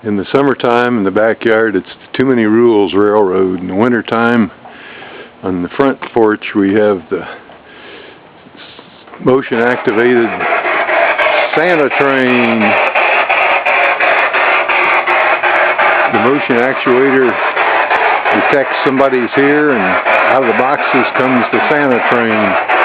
In the summertime, in the backyard, it's too many rules railroad. In the wintertime, on the front porch, we have the motion-activated Santa train. The motion actuator detects somebody's here, and out of the boxes comes the Santa train.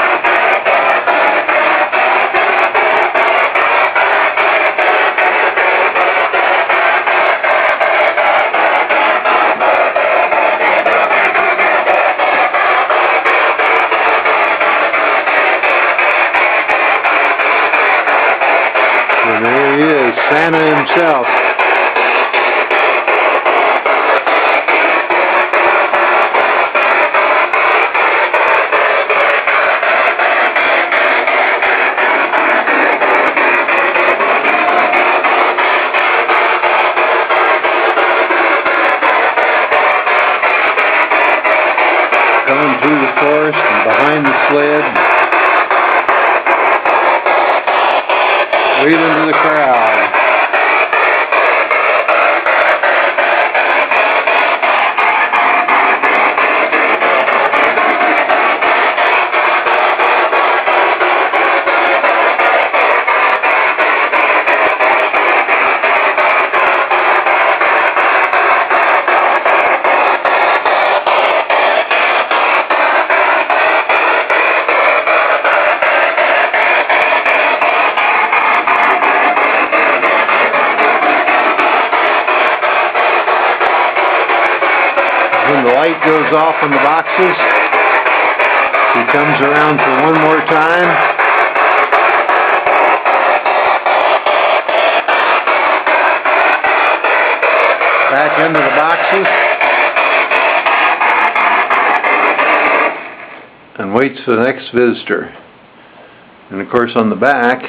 And there he is, Santa himself. Coming through the forest and behind the sled, waving to the crowd. When the light goes off on the boxes, he comes around for one more time. Back into the boxes. And waits for the next visitor. And of course on the back,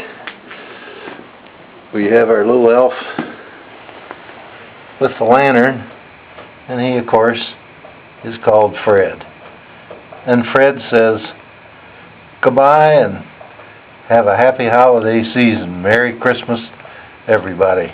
we have our little elf with the lantern. And he, of course, is called Fred. And Fred says, goodbye and have a happy holiday season. Merry Christmas, everybody.